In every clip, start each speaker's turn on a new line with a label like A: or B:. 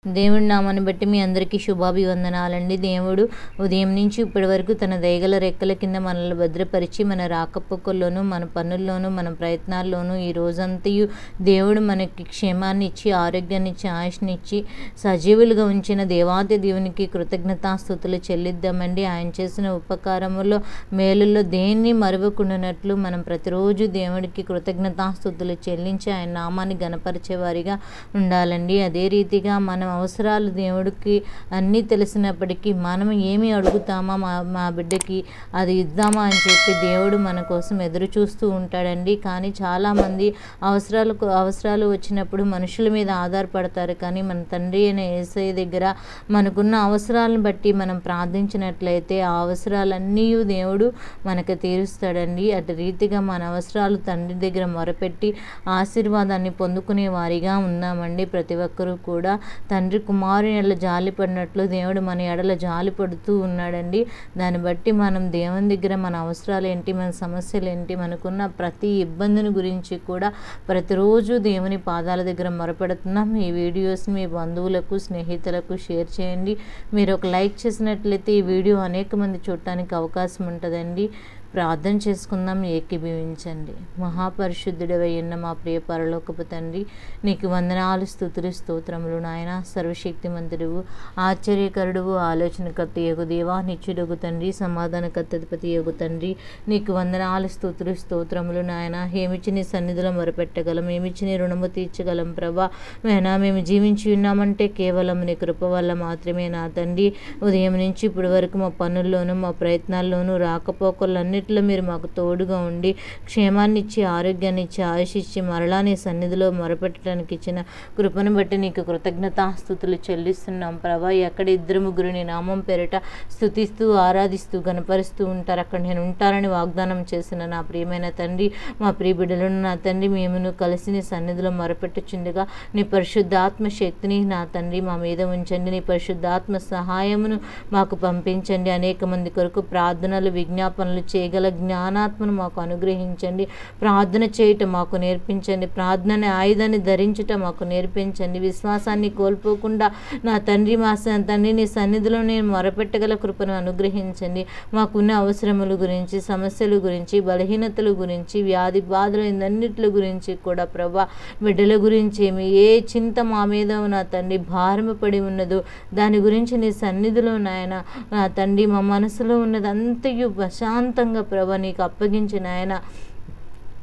A: దేవుడి నామాన్ని బట్టి మీ అందరికీ శుభాభివందనాలండి. దేవుడు ఉదయం నుంచి ఇప్పటి వరకు తన దయగల రెక్కల కింద మనల్ని భద్రపరిచి మన రాకపోకల్లోనూ మన పనుల్లోనూ మన ప్రయత్నాల్లోనూ ఈ రోజంతయు దేవుడు మనకి క్షేమాన్ని ఇచ్చి ఆరోగ్యాన్ని ఇచ్చి ఆయుష్నిచ్చి సజీవులుగా ఉంచిన దేవాది దేవునికి కృతజ్ఞతాస్తుతులు చెల్లిద్దామండి. ఆయన చేసిన ఉపకారములో మేలుల్లో దేన్ని మరువకుండానట్లు మనం ప్రతిరోజు దేవుడికి కృతజ్ఞతాస్తుతులు చెల్లించి ఆయన నామాన్ని గణపరిచేవారిగా ఉండాలండి. అదే రీతిగా మనం అవసరాలు దేవుడికి అన్నీ తెలిసినప్పటికీ మనం ఏమి అడుగుతామా మా బిడ్డకి అది ఇద్దామా అని చెప్పి దేవుడు మన కోసం ఎదురు చూస్తూ ఉంటాడండి. కానీ చాలామంది అవసరాలు వచ్చినప్పుడు మనుషుల మీద ఆధారపడతారు. కానీ మన తండ్రి అయిన యేసయ్య దగ్గర మనకున్న అవసరాలను బట్టి మనం ప్రార్థించినట్లయితే ఆ అవసరాలన్నీ దేవుడు మనకు తీరుస్తాడండి. అటు రీతిగా మన అవసరాలు తండ్రి దగ్గర మొరపెట్టి ఆశీర్వాదాన్ని పొందుకునే వారిగా ఉన్నామండి. ప్రతి ఒక్కరూ కూడా తండ్రి కుమారుని ఎడల జాలి పడినట్లు దేవుడు మన ఎడల జాలి పడుతూ ఉన్నాడండి. దాన్ని బట్టి మనం దేవుని దగ్గర మన అవసరాలు ఏంటి, మన సమస్యలు ఏంటి, మనకున్న ప్రతి ఇబ్బందిని గురించి కూడా ప్రతిరోజు దేవుని పాదాల దగ్గర మొరపెడుతున్నాం. ఈ వీడియోస్ మీ బంధువులకు స్నేహితులకు షేర్ చేయండి. మీరు ఒక లైక్ చేసినట్లయితే ఈ వీడియో అనేక మంది చూడటానికి అవకాశం ఉంటుందండి. ప్రార్థన చేసుకుందాం, ఏకీభవించండి. మహాపరిశుద్ధుడవై ఉన్న మా ప్రియ పరలోకపు తండ్రి, నీకు వందనాలు స్తుతులు స్తోత్రములు నాయన. సర్వశక్తిమంతుడువు, ఆశ్చర్యకరుడువు, ఆలోచనకర్త యగు దేవా, నిత్యుడగు తండ్రి, సమాధానకర్తధిపతి యగు తండ్రి, నీకు వందనాలు స్తుతులు స్తోత్రములు నాయన. ఏమిచ్చి నీ సన్నిధిలో మొరపెట్టగలం, ఏమిచ్చి నీ రుణము తీర్చగలం ప్రభా. నాయనా మేము జీవించి ఉన్నామంటే కేవలం నీ కృప వల్ల మాత్రమే నా తండ్రి. ఉదయం నుంచి ఇప్పటి వరకు మా పనుల్లోనూ మా ప్రయత్నాల్లోనూ రాకపోకలన్నీ మీరు మాకు తోడుగా ఉండి క్షేమాన్ని ఇచ్చి ఆరోగ్యాన్ని ఇచ్చి ఆయుష్ ఇచ్చి మరలా నీ సన్నిధిలో మొరపెట్టడానికి ఇచ్చిన కృపను బట్టి నీకు కృతజ్ఞతాస్తుతులు చెల్లిస్తున్నాం ప్రభా. ఎక్కడ ఇద్దరు ముగ్గురు నీ నామం పేరిట స్తుతిస్తూ ఆరాధిస్తూ గణపరుస్తూ ఉంటారు, అక్కడ నేను ఉంటానని వాగ్దానం చేసిన నా ప్రియమైన తండ్రి, మా ప్రియ బిడ్డలను నా తండ్రి మేమును కలిసి నీ సన్నిధిలో మొరపెట్టుచుండగా నీ పరిశుద్ధాత్మ శక్తిని నా తండ్రి మా మీద ఉంచండి. నీ పరిశుద్ధాత్మ సహాయమును మాకు పంపించండి. అనేక మంది కొరకు ప్రార్థనలు విజ్ఞాపనలు చేయగల జ్ఞానాత్మను మాకు అనుగ్రహించండి. ప్రార్థన చేయటం మాకు నేర్పించండి. ప్రార్థన ఆయుధాన్ని ధరించటం మాకు నేర్పించండి. విశ్వాసాన్ని కోల్పోకుండా నా తండ్రి తండ్రి నీ సన్నిధిలో నేను మొరపెట్టగల కృపను అనుగ్రహించండి. మాకున్న అవసరముల గురించి, సమస్యల గురించి, బలహీనతల గురించి, వ్యాధి బాధలు ఇదన్నిటి గురించి కూడా ప్రభా, బిడ్డల గురించి ఏ చింత మా మీద నా తండ్రి భారము పడి ఉన్నదో దాని గురించి నీ సన్నిధిలో నాయన నా తండ్రి మా మనసులో ఉన్నది అంతయు ప్రశాంతంగా ప్రభా నీకు అప్పగించిన ఆయన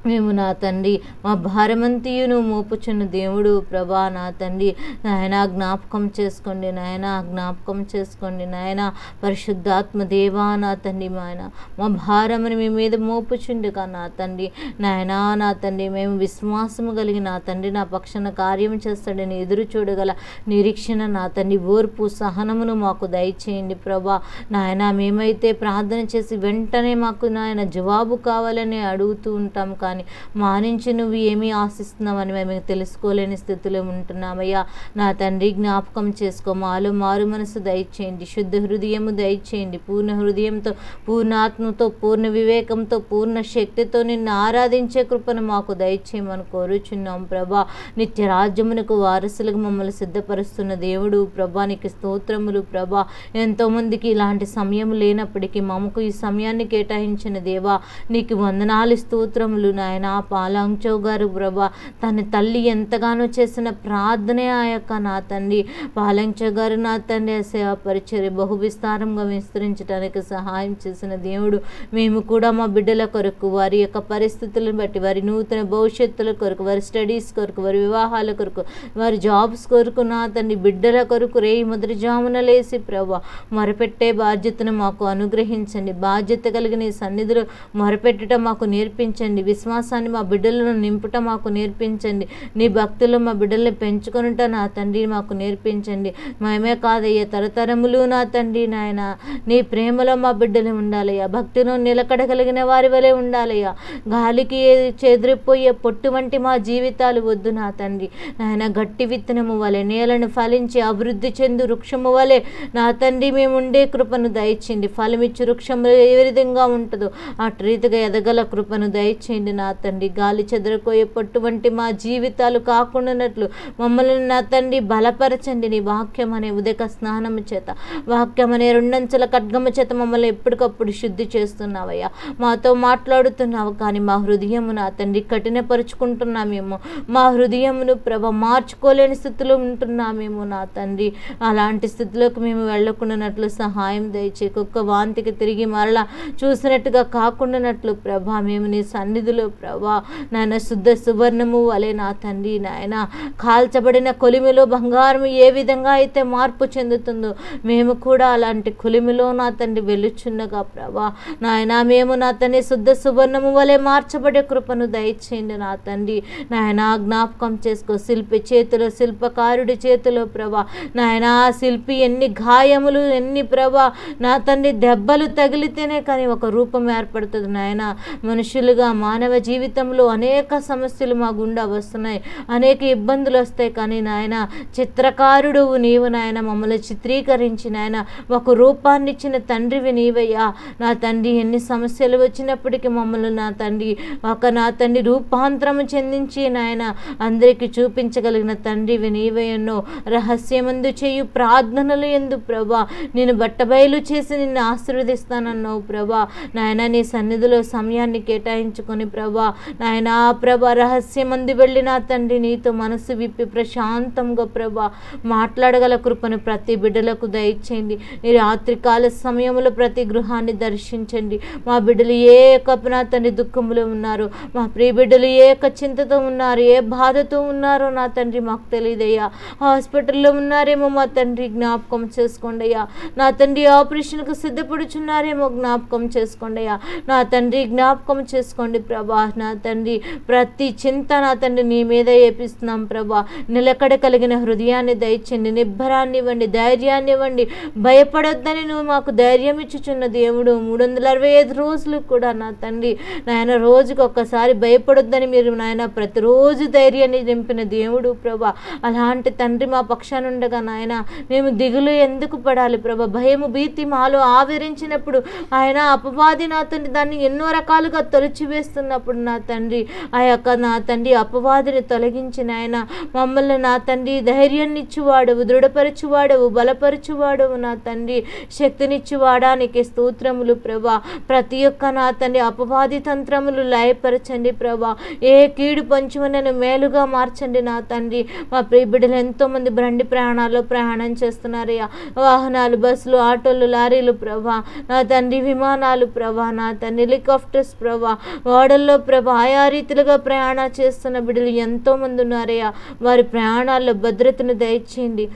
A: మేము నా తండ్రి మా భారమంతియును మోపుచున్న దేవుడు ప్రభా నా తండ్రి నాయన జ్ఞాపకం చేసుకోండి నాయన, జ్ఞాపకం చేసుకోండి నాయన. పరిశుద్ధాత్మ దేవా నా తండ్రి నాయన మా భారముని మీ మీద మోపుచుండగా నా తండ్రి నాయన నా తండ్రి మేము విశ్వాసము కలిగి నా తండ్రి నా పక్షాన కార్యం చేస్తాడని ఎదురు చూడగల నిరీక్షణ నా తండ్రి ఓర్పు సహనమును మాకు దయచేయండి ప్రభా నాయన. మేమైతే ప్రార్థన చేసి వెంటనే మాకు నాయన జవాబు కావాలని అడుగుతూ ఉంటాం, కానీ మా నుంచి నువ్వు ఏమీ ఆశిస్తున్నావని మేము తెలుసుకోలేని స్థితిలో ఉంటున్నామయ్యా. నా తండ్రి జ్ఞాపకం చేసుకో, మాలో మారు మనసు దయచేయండి, శుద్ధ హృదయము దయచేయండి. పూర్ణ హృదయంతో, పూర్ణ ఆత్మతో, పూర్ణ వివేకంతో, పూర్ణ శక్తితో నిన్ను ఆరాధించే కృపను మాకు దయచేయమని కోరుచున్నాం ప్రభా. నిత్య రాజ్యమునకు వారసులకు మమ్మల్ని సిద్ధపరుస్తున్న దేవుడు ప్రభా నీకు స్తోత్రములు ప్రభా. ఎంతోమందికి ఇలాంటి సమయం లేనప్పటికీ మాకు ఈ సమయాన్ని కేటాయించిన దేవా నీకు వందనాలు స్తోత్రములు నాయన. పాలాంచో గారు ప్రభా తన తల్లి ఎంతగానో చేసిన ప్రార్థనే ఆ యొక్క నా తండ్రి పాలాంచో గారు నా తండ్రి సేవా పరిచర్య బహు విస్తారంగా విస్తరించడానికి సహాయం చేసిన దేవుడు. మేము కూడా మా బిడ్డల కొరకు, వారి యొక్క పరిస్థితులను బట్టి, వారి నూతన భవిష్యత్తుల కొరకు, వారి స్టడీస్ కొరకు, వారి వివాహాల కొరకు, వారి జాబ్స్ కొరకు నా తండ్రి బిడ్డల కొరకు రేయి మొదటి జామున లేసి ప్రభా మొరపెట్టే బాధ్యతను మాకు అనుగ్రహించండి. బాధ్యత కలిగిన ఈ సన్నిధిలో మొరపెట్టడం మాకు నేర్పించండి. విశ్వాసాన్ని మా బిడ్డలను నింపుట మాకు నేర్పించండి. నీ భక్తులు మా బిడ్డల్ని పెంచుకొనుట నా తండ్రి మాకు నేర్పించండి. మేమే కాదయ్యా తరతరములు నా తండ్రి నాయన నీ ప్రేమలో మా బిడ్డలు ఉండాలయ్యా. భక్తిలో నిలకడగలిగిన వారి వలె ఉండాలయ్యా. గాలికి చెదిరిపోయే పొట్టు వంటి మా జీవితాలు వద్దు నా తండ్రి నాయన. గట్టి విత్తనము వలె నేలను ఫలించి అభివృద్ధి చెందు వృక్షము వలె నా తండ్రి మేము ఉండే కృపను దయచేయండి. ఫలమిచ్చు వృక్షము ఏ విధంగా ఉంటుందో అటు రీతిగా ఎదగల కృపను దయచేయండి నా తండ్రి గాలి చెదరకోయే పట్టు వంటి మా జీవితాలు కాకుండానట్లు మమ్మల్ని నా తండ్రి బలపరచండి. నీ వాక్యం అనే ఉదక స్నానము చేత, వాక్యం అనే రెండంచెల ఖడ్గము చేత మమ్మల్ని ఎప్పటికప్పుడు శుద్ధి చేస్తున్నావయ్యా. మాతో మాట్లాడుతున్నావు కానీ మా హృదయము నా తండ్రి కఠినపరుచుకుంటున్నామేమో, మా హృదయమును ప్రభ మార్చుకోలేని స్థితిలో ఉంటున్నామేమో నా తండ్రి. అలాంటి స్థితిలోకి మేము వెళ్ళకుండానట్లు సహాయం దయచే. కుక్క వాంతికి తిరిగి మరలా చూసినట్టుగా కాకుండానట్లు ప్రభా మేము నీ సన్నిధిలో ప్రభా నాయన శుద్ధ సువర్ణము వలె నా తండ్రి నాయన కాల్చబడిన కొలిమిలో బంగారం ఏ విధంగా అయితే మార్పు చెందుతుందో మేము కూడా అలాంటి కొలిమిలో నా తండ్రి వెలుచున్నగా ప్రభా నాయన మేము నా తండ్రి శుద్ధ సువర్ణము వలె మార్చబడే కృపను దయచేయండి నా తండ్రి. నాయన జ్ఞాపకం చేసుకో, శిల్పి చేతిలో, శిల్పకారుడి చేతిలో ప్రభా నాయన శిల్పి ఎన్ని గాయములు ఎన్ని ప్రభా నా తండ్రి దెబ్బలు తగిలితేనే కానీ ఒక రూపం ఏర్పడుతుంది నాయన. మనుషులుగా మానవ జీవితంలో అనేక సమస్యలు మా గుండా వస్తున్నాయి, అనేక ఇబ్బందులు వస్తాయి కానీ నాయన చిత్రకారుడు నీవు నాయన. మమ్మల్ని చిత్రీకరించి నాయన ఒక రూపాన్ని ఇచ్చిన తండ్రివి నీవయ్యా నా తండ్రి. ఎన్ని సమస్యలు వచ్చినప్పటికీ మమ్మల్ని నా తండ్రి నా తండ్రి రూపాంతరము చెందించి నాయన అందరికీ చూపించగలిగిన తండ్రివి నీవయ్యన్నో. రహస్యమందు చేయు ప్రార్థనలు ఎందు ప్రభా నేను బట్టబయలు చేసి నిన్ను ఆశీర్వదిస్తానన్నావు ప్రభా నాయన. నీ సన్నిధిలో సమయాన్ని కేటాయించుకొని ప్రభా నాయన ప్రభా రహస్యమందు వెళ్ళి నా తండ్రి నీతో మనసు విప్పి ప్రశాంతంగా ప్రభా మాట్లాడగల కృపను ప్రతి బిడ్డలకు దయచేయండి. ఈ రాత్రికాల సమయంలో ప్రతి గృహాన్ని దర్శించండి. మా బిడ్డలు ఏ నా తండ్రి దుఃఖంలో ఉన్నారు, మా ప్రియ బిడ్డలు ఏ చింతతో ఉన్నారు, ఏ బాధతో ఉన్నారో నా తండ్రి మాకు తెలియదయ్యా. హాస్పిటల్లో ఉన్నారేమో మా తండ్రి జ్ఞాపకం చేసుకోండి అయ్యా. నా తండ్రి ఆపరేషన్కు సిద్ధపడుచున్నారేమో జ్ఞాపకం చేసుకోండి అయ్యా. నా తండ్రి జ్ఞాపకం చేసుకోండి ప్రభా నా తండ్రి. ప్రతి చింత నా తండ్రి నీ మీద వేపిస్తున్నాం ప్రభా. నిలకడ కలిగిన హృదయాన్ని దయచేయండి, నిబ్బరాన్ని ఇవ్వండి, ధైర్యాన్ని ఇవ్వండి. భయపడొద్దని నువ్వు మాకు ధైర్యం ఇచ్చుచున్న దేవుడు. 365 రోజులు కూడా నా తండ్రి నాయన రోజుకు ఒక్కసారి భయపడొద్దని మీరు నాయన ప్రతిరోజు ధైర్యాన్ని నింపిన దేవుడు ప్రభా. అలాంటి తండ్రి మా పక్షానుండగా నాయన మేము దిగులు ఎందుకు పడాలి ప్రభా? భయము భీతి మాలో ఆవరించినప్పుడు ఆయన అపవాది నా తండ్రి దాన్ని ఎన్నో రకాలుగా తొలచివేస్తున్నప్పుడు నా తండ్రి ఆ యొక్క నా తండ్రి అపవాదిని తొలగించిన ఆయన మమ్మల్ని నా తండ్రి ధైర్యాన్ని ఇచ్చువాడవు, దృఢపరచువాడవు, బలపరచువాడవు నా తండ్రి. శక్తినిచ్చువాడానికి స్తోత్రములు ప్రభా. ప్రతి ఒక్క నా తండ్రి అపవాది తంత్రములు లయపరచండి ప్రభా. ఏ కీడు పంచుమనను మేలుగా మార్చండి నా తండ్రి. మా ప్రియ బిడ్డలు ఎంతోమంది బండి ప్రయాణాల్లో ప్రయాణం చేస్తున్నారయ్యా. వాహనాలు, బస్సులు, ఆటోలు, లారీలు ప్రభా నా తండ్రి, విమానాలు ప్రభా నా తండ్రి, హెలికాప్టర్స్ ప్రభా, ఓడల్లో ప్రభా ఆయా రీతిలుగా ప్రయాణం చేస్తున్న బిడ్డలు ఎంతోమంది ఉన్నారయ్యా. వారి ప్రయాణాల్లో భద్రతను దయచేయండి.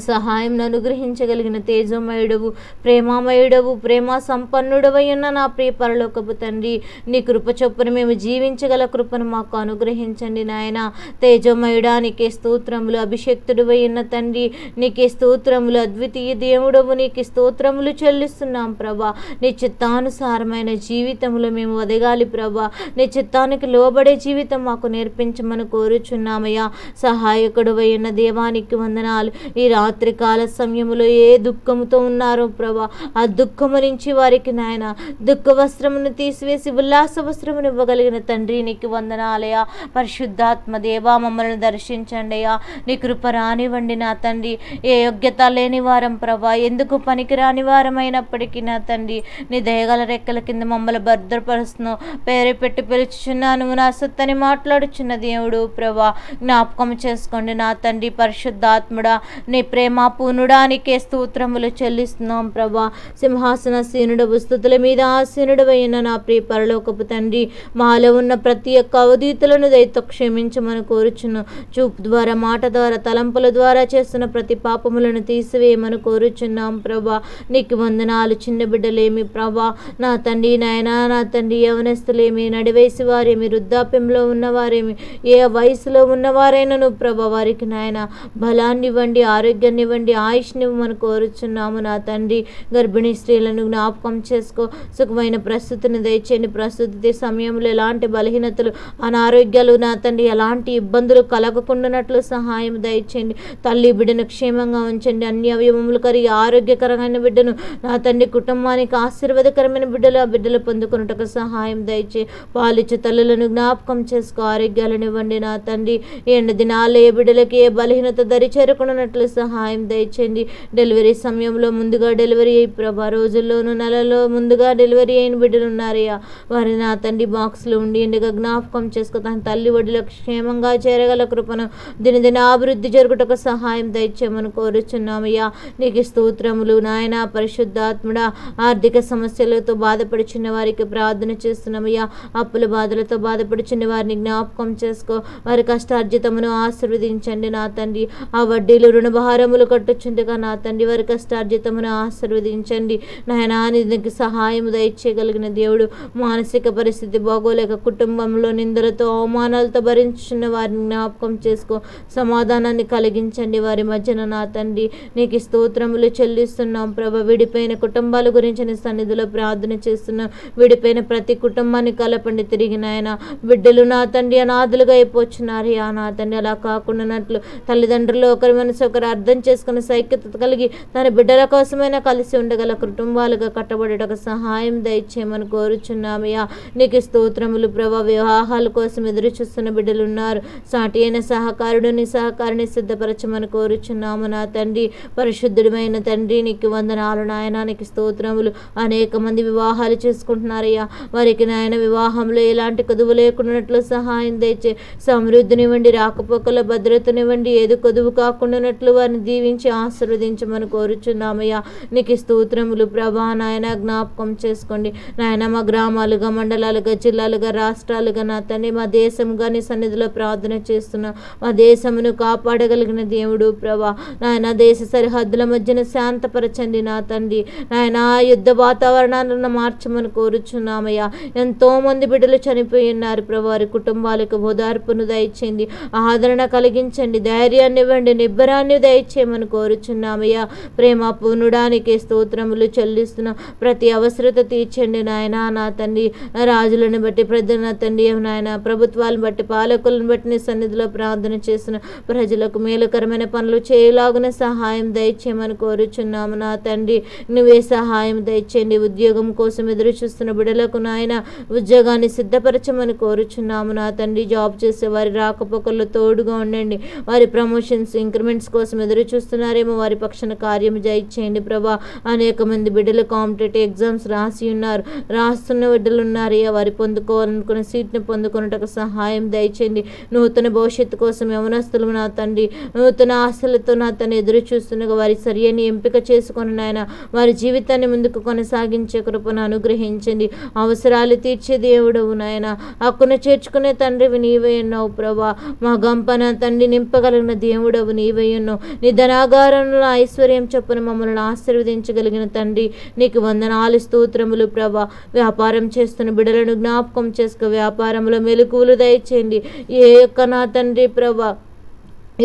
A: సహాయం అనుగ్రహించగలిగిన తేజోమయుడవు, ప్రేమామయుడవు, ప్రేమ సంపన్నుడవై ఉన్న నా ప్రియ పరలోకపు తండ్రి నీ కృప చొప్పున మేము జీవించగల కృపను మాకు అనుగ్రహించండి నాయన. తేజోమయుడా నీకే స్తోత్రములు. అభిషక్తుడవై ఉన్న తండ్రి నీకే స్తోత్రములు. అద్వితీయ దేవుడవు నీకు స్తోత్రములు చెల్లిస్తున్నాం ప్రభా. నీ చిత్తానుసారమైన జీవితంలో మేము ఎదగాలి ప్రభా. నీ చిత్తానికి లోబడే జీవితం మాకు నేర్పించమని కోరుచున్నామయ్యా. సహాయకుడవై ఉన్న దేవానికి వందనాలు. ఈ రాత్రికాల సమయంలో ఏ దుఃఖముతో ఉన్నారో ప్రభా ఆ దుఃఖము నుంచి వారికి నాయన దుఃఖ వస్త్రమును తీసివేసి ఉల్లాస వస్త్రమును ఇవ్వగలిగిన తండ్రి నీకు వందనాలయా. పరిశుద్ధాత్మ దేవా మమ్మల్ని దర్శించండి అయ్యా. నీ కృప రానివ్వండి నా తండ్రి. ఏ యోగ్యత లేని వారం ప్రభా, ఎందుకు పనికి రాని వారమైనప్పటికీ నా తండ్రి నీ దయగల రెక్కల కింద మమ్మల్ని భద్రపరుస్తున్నావు. పేరు పెట్టి పిలుచుచున్నాను నువ్వు నా సొత్తని మాట్లాడుచున్న దేవుడు ప్రభా. జ్ఞాపకం చేసుకోండి నా తండ్రి. పరిశుద్ధాత్ముడా నీ ప్రేమ పూనుడానికి స్తోత్రములు చెల్లిస్తున్నాం ప్రభా. సింహాసనసీనుడవు, స్తుతుల మీద ఆసీనుడవైన నా ప్రియ పరలోకపు తండ్రి మాలో ఉన్న ప్రతి ఒక్క అవధీతులను దయతో క్షమించమని కోరుచును. చూపు ద్వారా, మాట ద్వారా, తలంపుల ద్వారా చేస్తున్న ప్రతి పాపములను తీసివేయమని కోరుచున్నాం ప్రభా. నీకు వందనాలు. చిన్న బిడ్డలేమి ప్రభా నా తండ్రి నాయన, నా తండ్రి యవనస్తులేమి, నడివయసు వారేమి, వృద్ధాప్యంలో ఉన్నవారేమి, ఏ వయసులో ఉన్నవారైనను ప్రభా వారికి నాయన బలాన్ని ఇవ్వండి, ఆరోగ్యం ఆరోగ్యాన్ని ఇవ్వండి, ఆయుష్ని మనం కోరుచున్నాము నా తండ్రి. గర్భిణీ స్త్రీలను జ్ఞాపకం చేసుకో, సుఖమైన ప్రస్తుతిని దయచేయండి. ప్రస్తుతి సమయంలో ఎలాంటి బలహీనతలు, అనారోగ్యాలు నా తండ్రి, ఎలాంటి ఇబ్బందులు కలగకుండానట్లు సహాయం దయచేయండి. తల్లి బిడ్డను క్షేమంగా ఉంచండి. అన్ని అవయవములు కరిగి ఆరోగ్యకరమైన బిడ్డను నా తండ్రి, కుటుంబానికి ఆశీర్వాదకరమైన బిడ్డలు ఆ బిడ్డలు పొందుకున్నట్టుకు సహాయం దయచే. పాలిచ్చు తల్లులను జ్ఞాపకం చేసుకో, ఆరోగ్యాలను ఇవ్వండి నా తండ్రి. ఎండ దినాలు ఏ బిడ్డలకి ఏ బలహీనత దరి చేరుకున్నట్లు సహాయం దయచేయండి. డెలివరీ సమయంలో ముందుగా డెలివరీ అయ్యి ప్రభా, రోజుల్లోనూ నెలలో ముందుగా డెలివరీ అయిన బిడ్డలు ఉన్నారయ్యా, వారి నా తండ్రి బాక్స్లో ఉండి ఎండుగా జ్ఞాపకం చేసుకో. తన తల్లి ఒడిలో క్షేమంగా చేరగల కృపను దినదిన అభివృద్ధి జరుగుటకు సహాయం దయచేయమని కోరుచున్నామయ్యా. నీకు స్తోత్రములు నాయన. పరిశుద్ధాత్ముడా, ఆర్థిక సమస్యలతో బాధపడుచున్న వారికి ప్రార్థన చేస్తున్నామయ్యా. అప్పుల బాధలతో బాధపడుచున్న వారిని జ్ఞాపకం చేసుకో, వారి కష్టార్జితమును ఆశీర్వదించండి నా తండ్రి. ఆ వడ్డీలు రుణభారములు కట్టుచుండగా నా తండ్రి, వారి కష్టార్జితమును ఆశీర్వదించండి నాయనా. నీకు సహాయం దయచేయగలిగిన దేవుడు. మానసిక పరిస్థితి బాగోలేక కుటుంబంలో నిందలతో అవమానాలతో భరించున్న వారిని జ్ఞాపకం చేసుకో, సమాధానాన్ని కలిగించండి వారి మధ్యన నా తండ్రి. నీకు స్తోత్రములు చెల్లిస్తున్నాం ప్రభా. విడిపోయిన కుటుంబాల గురించి నీ సన్నిధిలో ప్రార్థన చేస్తున్నాం. విడిపోయిన ప్రతి కుటుంబాన్ని కలపండి తిరిగి నాయన. బిడ్డలు నా తండ్రి అనాథులుగా అయిపోతున్నారు నా తండ్రి. అలా కాకుండానట్లు తల్లిదండ్రులు ఒకరి మనసు ఒకరు అర్థం చేసుకుని సైక్యత కలిగి తన బిడ్డల కోసమైనా కలిసి ఉండగల కుటుంబాలుగా కట్టబడటకు సహాయం దయచేయమని కోరుచున్నామయ్యా. నీకు స్తోత్రములు ప్రభా. వివాహాల కోసం ఎదురు చూస్తున్న బిడ్డలు ఉన్నారు. సాటి అయిన సహకారుడు నీ సహకారిని సిద్ధపరచమని కోరుచున్నాము నా తండ్రి. పరిశుద్ధుడమైన తండ్రి నీకు వందనాలు నాయన. నీకు స్తోత్రములు. అనేక మంది వివాహాలు చేసుకుంటున్నారయ్యా, వారికి నాయన వివాహంలో ఎలాంటి కొదువు లేకుండానట్లు సహాయం దయచే. సమృద్ధినివ్వండి, రాకపోకల భద్రతనివ్వండి, ఏది కొదువు కాకుండానట్లు వారిని దీవించి ఆశీర్వదించమని కోరుచున్నామయ్యా. నీకు స్తోత్రములు ప్రభా నాయన. జ్ఞాపకం చేసుకోండి నాయన. మా గ్రామాలుగా, మండలాలుగా, జిల్లాలుగా, రాష్ట్రాలుగా నా తండ్రి, మా దేశంగా నీ సన్నిధిలో ప్రార్థన చేస్తున్నాం. మా దేశమును కాపాడగలిగిన దేవుడు ప్రభా నాయన. దేశ సరిహద్దుల మధ్యన శాంతపరచండి నా తండ్రి నాయన. యుద్ధ వాతావరణాలను మార్చమని కోరుచున్నామయ్యా. ఎంతో మంది బిడ్డలు చనిపోయి ఉన్నారు ప్రభు. వారి కుటుంబాలకు ఓదార్పును దయచేయండి, ఆదరణ కలిగించండి, ధైర్యాన్ని ఇవ్వండి, నిబ్బరాన్ని దయచేయమని కోరుచున్నామయ్యా. ప్రేమ పూర్ణుడానికి స్తోత్రములు చెల్లిస్తున్నాం. ప్రతి అవసరత తీర్చండి నాయన నా తండ్రి. రాజులను బట్టి ప్రజల తండ్రి నాయన, ప్రభుత్వాలను బట్టి పాలకులను బట్టి నీ సన్నిధిలో ప్రార్థన చేస్తున్న ప్రజలకు మేలుకరమైన పనులు చేయలాగున సహాయం దయచేయమని కోరుచున్నాము నా తండ్రి. నువ్వే సహాయం దయచేయండి. ఉద్యోగం కోసం ఎదురు చూస్తున్న బిడ్డలకు నాయన ఉద్యోగాన్ని సిద్ధపరచమని కోరుచున్నాము నా తండ్రి. జాబ్ చేసే వారి రాకపోకల్లో తోడుగా ఉండండి. వారి ప్రమోషన్స్, ఇంక్రిమెంట్స్ కోసం ఎదురు చూస్తున్నారేమో, వారి పక్షాన కార్యం దయచేయండి ప్రభా. అనేక మంది బిడ్డలు కాంపిటేటివ్ ఎగ్జామ్స్ రాసి ఉన్నారు, రాస్తున్న బిడ్డలు ఉన్నారయ్యా. వారి పొందుకోవాలనుకున్న సీట్ని పొందుకున్నట్టుకు సహాయం దయచేయండి. నూతన భవిష్యత్తు కోసం యవనస్తులు నా తండ్రి నూతన ఆశలతో నా తండ్రి ఎదురు చూస్తుండగా వారి సరియని ఎంపిక చేసుకొని నాయన వారి జీవితాన్ని ముందుకు కొనసాగించే కృపను అనుగ్రహించండి. అవసరాలు తీర్చే దేవుడవు నాయన. హక్కును చేర్చుకునే తండ్రివి నీవే ఉన్నావు ప్రభా. మా గంపన తండ్రి నింపగలిగిన దేవుడవు నీవే ఉన్నావు. నీ ధనాగారంలో ఐశ్వర్యం చొప్పున మమ్మల్ని ఆశీర్వదించగలిగిన తండ్రి నీకు వందనాలు, స్తోత్రములు ప్రభా. వ్యాపారం చేస్తున్న బిడ్డలను జ్ఞాపకం చేసుకో. వ్యాపారంలో మెలకువలు దయచేయండి. ఏ యొక్క నా తండ్రి ప్రభా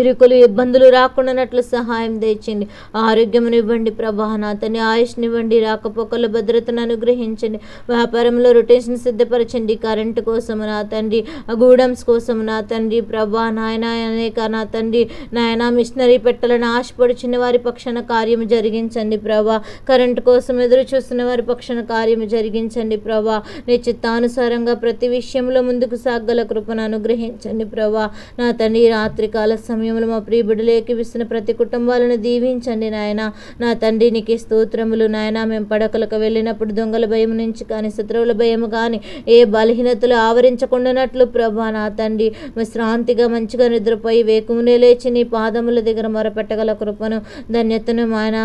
A: ఇరుకులు ఇబ్బందులు రాకుండానట్లు సహాయం దయచేయండి. ఆరోగ్యమును ఇవ్వండి ప్రభా నా తండ్రి. ఆయుష్నివ్వండి, రాకపోకల భద్రతను అనుగ్రహించండి. వ్యాపారంలో రొటేషన్ సిద్ధపరచండి. కరెంటు కోసము నా తండ్రి, గూడమ్స్ కోసము నా తండ్రి ప్రభా నాయన. అనేక నా తండ్రి నాయన మిషనరీ పెట్టాలని ఆశపడుచున్న వారి పక్షాన కార్యము జరిగించండి ప్రభా. కరెంటు కోసం ఎదురు చూస్తున్న వారి పక్షాన కార్యము జరిగించండి ప్రభా. నీ చిత్తానుసారంగా ప్రతి విషయంలో ముందుకు సాగల కృపను అనుగ్రహించండి ప్రభా నా తండ్రి. రాత్రికాల సమయంలో మా ప్రియ బిడ్డలు ఏకీవిస్తున్న ప్రతి కుటుంబాలను దీవించండి నాయన. నా తండ్రి నీకు స్తోత్రములు నాయన. మేము పడకలకు వెళ్ళినప్పుడు దొంగల భయం నుంచి కానీ, శత్రువుల భయం కానీ, ఏ బలహీనతలు ఆవరించకుండానట్లు ప్రభా నా తండ్రి విశ్రాంతిగా మంచిగా నిద్రపోయి వేకుమునే లేచి నీ పాదముల దగ్గర మొరపెట్టగల కృపను, ధన్యతను ఆయన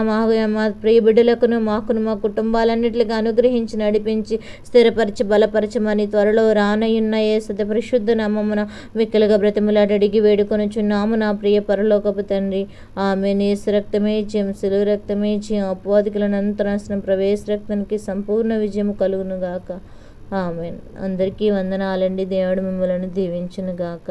A: మా ప్రియ బిడ్డలకును మాకును మా కుటుంబాలన్నిటికీ అనుగ్రహించి నడిపించి స్థిరపరిచి బలపరచమని త్వరలో రానయున్న యేసు పరిశుద్ధ నామమున మిక్కలుగా బ్రతిమలాడి అడిగి వేడుకొనుచున్నాము నా ప్రియ పరలోకపు తండ్రి. ఆమేన్. యేసు రక్తమే జయం, సిలువ రక్తమే జయం. అపవాదికులను అంతరాశనం ప్రవేశ రక్తానికి సంపూర్ణ విజయం కలుగును గాక. ఆమేన్. అందరికీ వందనాలండి. దేవుడు మిమ్మల్ని దీవించును గాక.